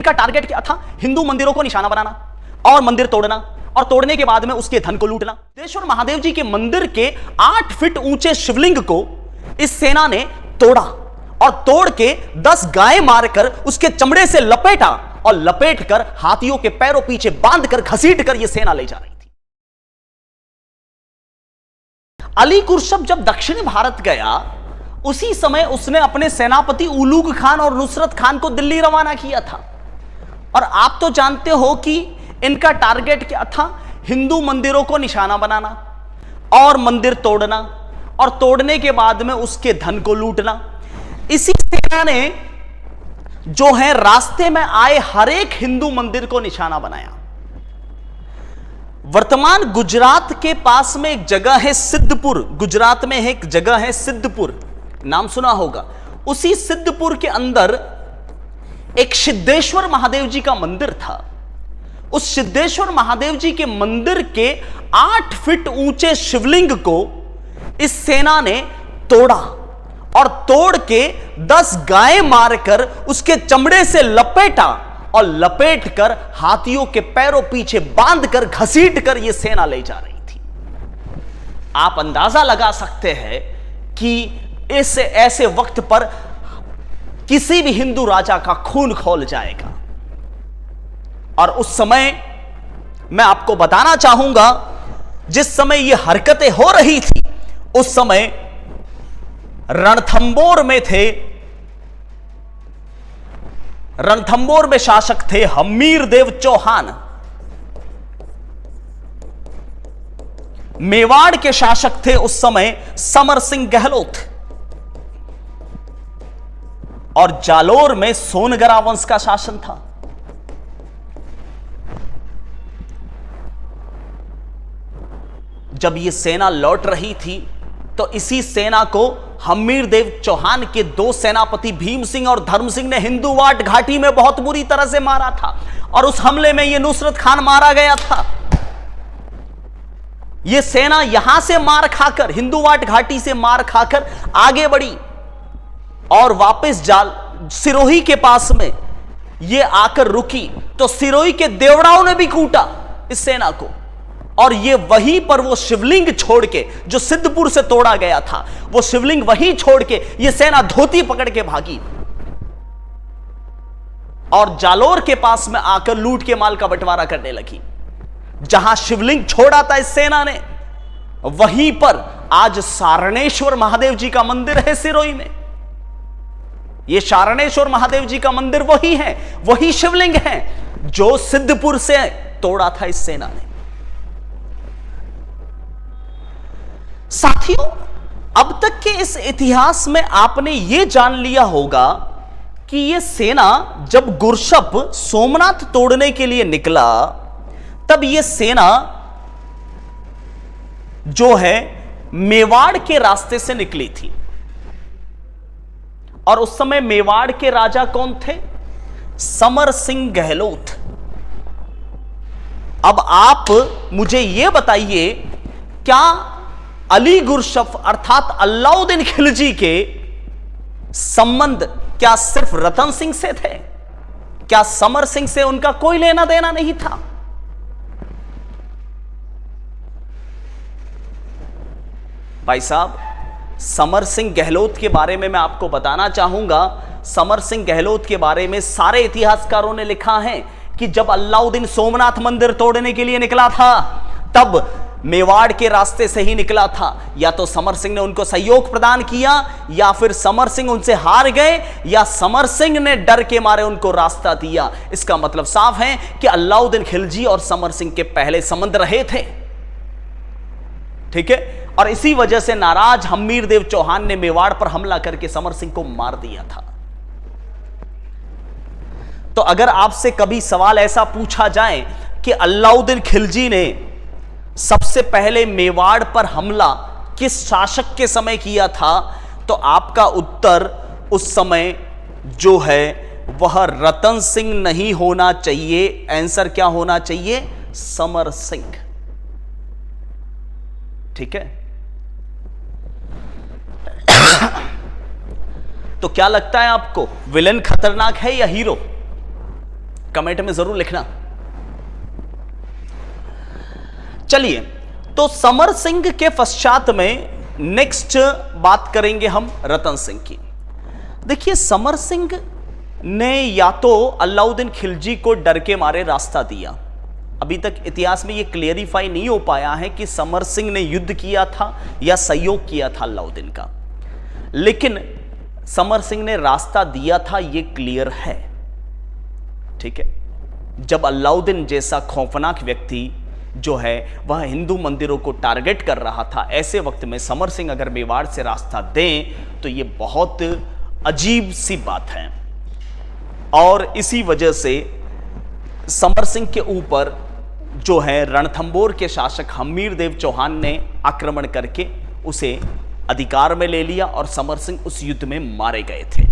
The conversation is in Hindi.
का टारगेट क्या था? हिंदू मंदिरों को निशाना बनाना और मंदिर तोड़ना, और तोड़ने के बाद में उसके धन को लूटना। सिद्धेश्वर महादेव जी के मंदिर के 8 फीट ऊंचे शिवलिंग को इस सेना ने तोड़ा और तोड़ के 10 गाय मारकर उसके चमड़े से लपेटा और लपेटकर हाथियों के पैरों पीछे बांधकर घसीट कर यह सेना ले जा रही थी। अली कुरशब जब दक्षिण भारत गया, उसी समय उसने अपने सेनापति उलूग खान और नुसरत खान को दिल्ली रवाना किया था। और आप तो जानते हो कि इनका टारगेट क्या था? हिंदू मंदिरों को निशाना बनाना और मंदिर तोड़ना, और तोड़ने के बाद में उसके धन को लूटना। इसी सेना ने जो है रास्ते में आए हर एक हिंदू मंदिर को निशाना बनाया। वर्तमान गुजरात के पास में एक जगह है सिद्धपुर, गुजरात में एक जगह है सिद्धपुर, नाम सुना होगा। उसी सिद्धपुर के अंदर एक सिद्धेश्वर महादेव जी का मंदिर था। उस सिद्धेश्वर महादेव जी के मंदिर के 8 फीट ऊंचे शिवलिंग को इस सेना ने तोड़ा और तोड़ के 10 गाय मारकर उसके चमड़े से लपेटा और लपेटकर हाथियों के पैरों पीछे बांधकर घसीटकर यह सेना ले जा रही थी। आप अंदाजा लगा सकते हैं कि ऐसे वक्त पर किसी भी हिंदू राजा का खून खौल जाएगा। और उस समय मैं आपको बताना चाहूंगा, जिस समय यह हरकतें हो रही थी, उस समय रणथंबोर में थे, रणथंबोर में शासक थे हम्मीर देव चौहान। मेवाड़ के शासक थे उस समय समर सिंह गहलोत, और जालोर में सोनगरा वंश का शासन था। जब यह सेना लौट रही थी तो इसी सेना को हम्मीर देव चौहान के 2 सेनापति भीम सिंह और धर्म सिंह ने हिंदूवाट घाटी में बहुत बुरी तरह से मारा था, और उस हमले में यह नुसरत खान मारा गया था। यह सेना यहां से मार खाकर, हिंदूवाट घाटी से मार खाकर आगे बढ़ी और वापस सिरोही के पास में ये आकर रुकी, तो सिरोही के देवड़ाओं ने भी कूटा इस सेना को, और ये वहीं पर वो शिवलिंग छोड़ के, जो सिद्धपुर से तोड़ा गया था, वो शिवलिंग वहीं छोड़ के ये सेना धोती पकड़ के भागी और जालोर के पास में आकर लूट के माल का बंटवारा करने लगी। जहां शिवलिंग छोड़ा था इस सेना ने, वहीं पर आज सारणेश्वर महादेव जी का मंदिर है सिरोही में। ये सारणेश्वर महादेव जी का मंदिर वही है, वही शिवलिंग है जो सिद्धपुर से तोड़ा था इस सेना ने। साथियों, अब तक के इस इतिहास में आपने यह जान लिया होगा कि यह सेना जब गुरशप सोमनाथ तोड़ने के लिए निकला, तब यह सेना जो है मेवाड़ के रास्ते से निकली थी। और उस समय मेवाड़ के राजा कौन थे? समर सिंह गहलोत। अब आप मुझे यह बताइए, क्या अली गुरशफ अर्थात अलाउद्दीन खिलजी के संबंध क्या सिर्फ रतन सिंह से थे? क्या समर सिंह से उनका कोई लेना देना नहीं था? भाई साहब, समर सिंह गहलोत के बारे में मैं आपको बताना चाहूंगा। समर सिंह गहलोत के बारे में सारे इतिहासकारों ने लिखा है कि जब अलाउद्दीन सोमनाथ मंदिर तोड़ने के लिए निकला था, तब मेवाड़ के रास्ते से ही निकला था। या तो समर सिंह ने उनको सहयोग प्रदान किया, या फिर समर सिंह उनसे हार गए, या समर सिंह ने डर के मारे उनको रास्ता दिया। इसका मतलब साफ है कि अलाउद्दीन खिलजी और समर सिंह के पहले संबंध रहे थे। ठीक है, और इसी वजह से नाराज हम्मीर देव चौहान ने मेवाड़ पर हमला करके समर सिंह को मार दिया था। तो अगर आपसे कभी सवाल ऐसा पूछा जाए कि अलाउद्दीन खिलजी ने सबसे पहले मेवाड़ पर हमला किस शासक के समय किया था, तो आपका उत्तर उस समय जो है वह रतन सिंह नहीं होना चाहिए। आंसर क्या होना चाहिए? समर सिंह। ठीक है। तो क्या लगता है आपको, विलेन खतरनाक है या हीरो? कमेंट में जरूर लिखना। चलिए, तो समर सिंह के पश्चात में नेक्स्ट बात करेंगे हम रतन सिंह की। देखिए, समर सिंह ने या तो अलाउद्दीन खिलजी को डर के मारे रास्ता दिया। अभी तक इतिहास में यह क्लियरिफाई नहीं हो पाया है कि समर सिंह ने युद्ध किया था या सहयोग किया था अलाउद्दीन का, लेकिन समर सिंह ने रास्ता दिया था, यह क्लियर है। ठीक है, जब अलाउद्दीन जैसा खौफनाक व्यक्ति जो है वह हिंदू मंदिरों को टारगेट कर रहा था, ऐसे वक्त में समर सिंह अगर मेवाड़ से रास्ता दें तो यह बहुत अजीब सी बात है। और इसी वजह से समर सिंह के ऊपर जो है रणथंबोर के शासक हमीरदेव चौहान ने आक्रमण करके उसे अधिकार में ले लिया और समर सिंह उस युद्ध में मारे गए थे।